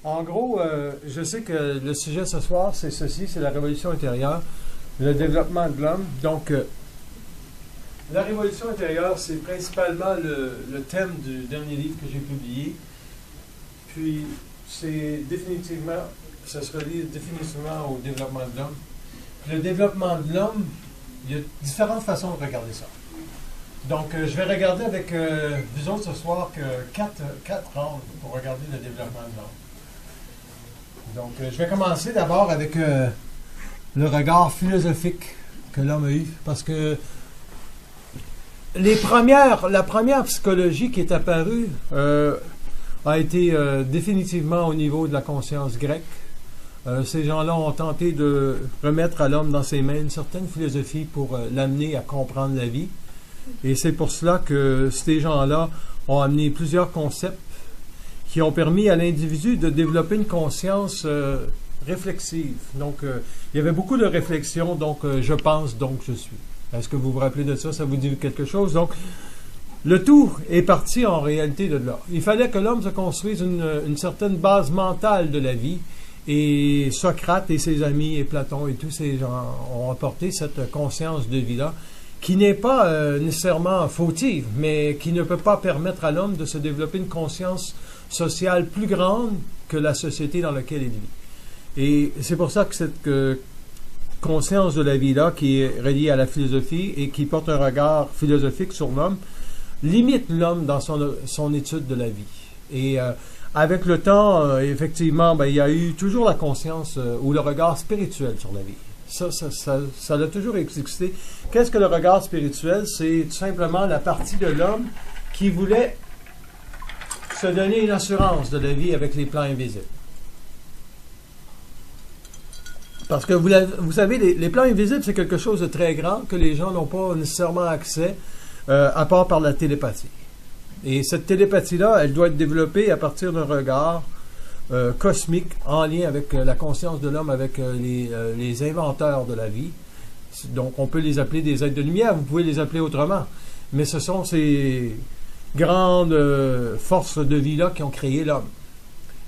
En gros, je sais que le sujet ce soir, c'est ceci, c'est la révolution intérieure, le développement de l'homme. Donc, la révolution intérieure, c'est principalement le thème du dernier livre que j'ai publié. Puis, c'est définitivement, ça se relie définitivement au développement de l'homme. Puis, le développement de l'homme, il y a différentes façons de regarder ça. Donc, je vais regarder avec vous autres ce soir que quatre angles pour regarder le développement de l'homme. Donc, je vais commencer d'abord avec le regard philosophique que l'homme a eu, parce que la première psychologie qui est apparue a été définitivement au niveau de la conscience grecque. Ces gens-là ont tenté de remettre à l'homme dans ses mains une certaine philosophie pour l'amener à comprendre la vie. Et c'est pour cela que ces gens-là ont amené plusieurs concepts qui ont permis à l'individu de développer une conscience réflexive. Donc, il y avait beaucoup de réflexions, donc je pense, donc je suis. Est-ce que vous vous rappelez de ça? Ça vous dit quelque chose? Donc, le tout est parti en réalité de là. Il fallait que l'homme se construise une certaine base mentale de la vie, et Socrate et ses amis, et Platon et tous ces gens ont apporté cette conscience de vie-là, qui n'est pas nécessairement fautive, mais qui ne peut pas permettre à l'homme de se développer une conscience sociale plus grande que la société dans laquelle il vit. Et c'est pour ça que cette conscience de la vie-là, qui est reliée à la philosophie et qui porte un regard philosophique sur l'homme, limite l'homme dans son étude de la vie. Et avec le temps, effectivement, il y a eu toujours la conscience ou le regard spirituel sur la vie. Ça l'a toujours existé. Qu'est-ce que le regard spirituel? C'est tout simplement la partie de l'homme qui voulait se donner une assurance de la vie avec les plans invisibles. Parce que vous savez, les plans invisibles, c'est quelque chose de très grand que les gens n'ont pas nécessairement accès, à part par la télépathie. Et cette télépathie-là, elle doit être développée à partir d'un regard cosmique en lien avec la conscience de l'homme, avec les inventeurs de la vie. Donc, on peut les appeler des êtres de lumière, vous pouvez les appeler autrement. Mais ce sont ces grandes forces de vie-là qui ont créé l'homme.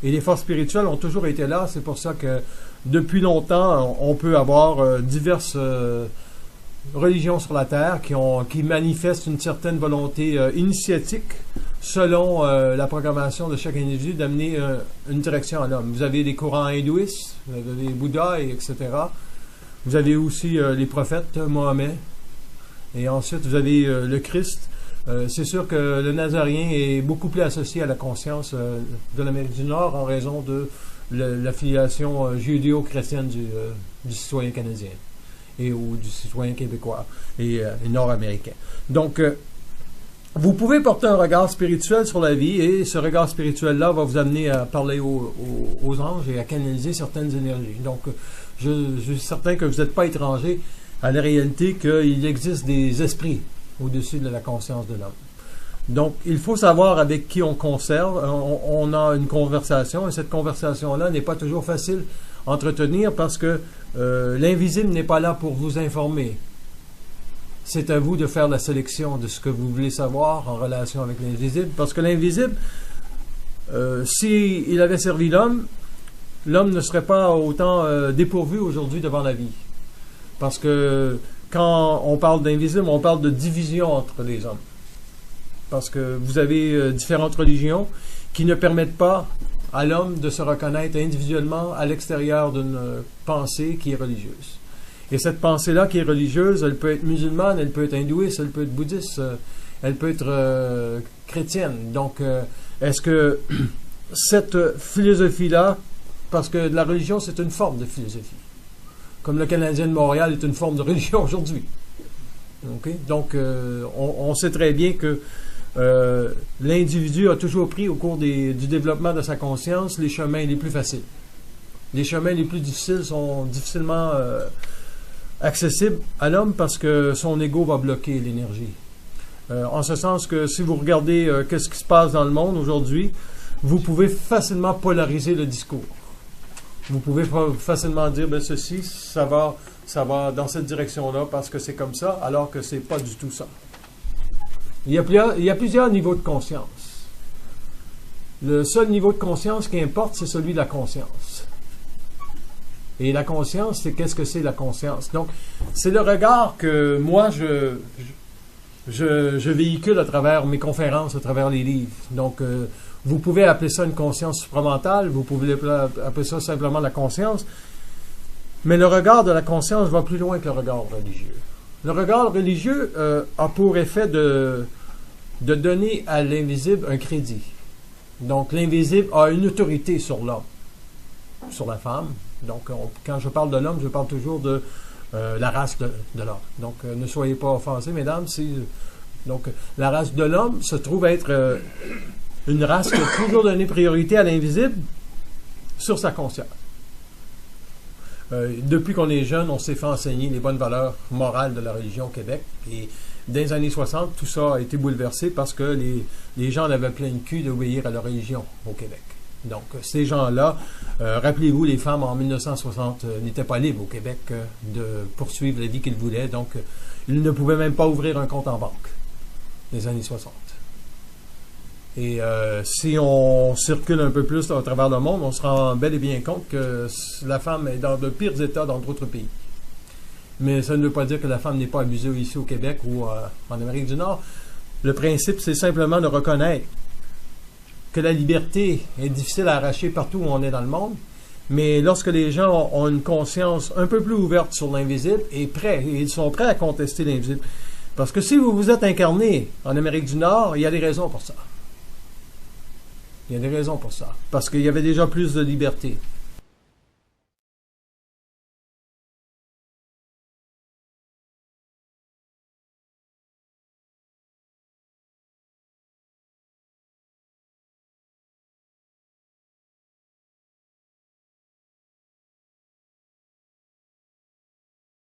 Et les forces spirituelles ont toujours été là. C'est pour ça que depuis longtemps, on peut avoir diverses religions sur la Terre qui manifestent une certaine volonté initiatique selon la programmation de chaque individu d'amener une direction à l'homme. Vous avez des courants hindouistes, vous avez les Bouddhas, etc. Vous avez aussi les prophètes, Mohammed. Et ensuite, vous avez le Christ. C'est sûr que le Nazarien est beaucoup plus associé à la conscience de l'Amérique du Nord en raison de l'affiliation judéo-chrétienne du citoyen canadien ou du citoyen québécois et nord-américain. Donc, vous pouvez porter un regard spirituel sur la vie et ce regard spirituel-là va vous amener à parler aux anges et à canaliser certaines énergies. Donc, je suis certain que vous n'êtes pas étranger à la réalité qu'il existe des esprits au-dessus de la conscience de l'homme. Donc, il faut savoir avec qui on conserve. On a une conversation et cette conversation-là n'est pas toujours facile à entretenir parce que l'invisible n'est pas là pour vous informer. C'est à vous de faire la sélection de ce que vous voulez savoir en relation avec l'invisible, parce que l'invisible, s'il avait servi l'homme ne serait pas autant dépourvu aujourd'hui devant la vie. Parce que quand on parle d'invisible, on parle de division entre les hommes. Parce que vous avez différentes religions qui ne permettent pas à l'homme de se reconnaître individuellement à l'extérieur d'une pensée qui est religieuse. Et cette pensée-là qui est religieuse, elle peut être musulmane, elle peut être hindouiste, elle peut être bouddhiste, elle peut être chrétienne. Donc, est-ce que cette philosophie-là, parce que la religion, c'est une forme de philosophie, comme le Canadien de Montréal est une forme de religion aujourd'hui. Okay? Donc, on sait très bien que l'individu a toujours pris au cours du développement de sa conscience les chemins les plus faciles. Les chemins les plus difficiles sont difficilement accessible à l'homme parce que son ego va bloquer l'énergie. En ce sens que si vous regardez qu'est-ce qui se passe dans le monde aujourd'hui, vous pouvez facilement polariser le discours. Vous pouvez facilement dire ceci, ça va dans cette direction-là parce que c'est comme ça, alors que c'est pas du tout ça. Il y a plusieurs niveaux de conscience. Le seul niveau de conscience qui importe, c'est celui de la conscience. Et la conscience, c'est qu'est-ce que c'est la conscience? Donc, c'est le regard que moi, je véhicule à travers mes conférences, à travers les livres. Donc, vous pouvez appeler ça une conscience supramentale, vous pouvez appeler ça simplement la conscience, mais le regard de la conscience va plus loin que le regard religieux. Le regard religieux a pour effet de donner à l'invisible un crédit. Donc, l'invisible a une autorité sur l'homme, sur la femme. Donc, quand je parle de l'homme, je parle toujours de la race de l'homme. Donc, ne soyez pas offensés, mesdames. Donc, la race de l'homme se trouve être une race qui a toujours donné priorité à l'invisible sur sa conscience. Depuis qu'on est jeune, on s'est fait enseigner les bonnes valeurs morales de la religion au Québec. Et dans les années 60, tout ça a été bouleversé parce que les gens avaient plein de cul d'obéir à la religion au Québec. Donc, ces gens-là, rappelez-vous, les femmes en 1960 n'étaient pas libres au Québec de poursuivre la vie qu'ils voulaient. Donc, ils ne pouvaient même pas ouvrir un compte en banque dans les années 60. Et si on circule un peu plus à travers le monde, on se rend bel et bien compte que la femme est dans de pires états dans d'autres pays. Mais ça ne veut pas dire que la femme n'est pas abusée ici au Québec ou en Amérique du Nord. Le principe, c'est simplement de reconnaître que la liberté est difficile à arracher partout où on est dans le monde, mais lorsque les gens ont une conscience un peu plus ouverte sur l'invisible et ils sont prêts à contester l'invisible. Parce que si vous vous êtes incarné en Amérique du Nord, il y a des raisons pour ça. Il y a des raisons pour ça. Parce qu'il y avait déjà plus de liberté.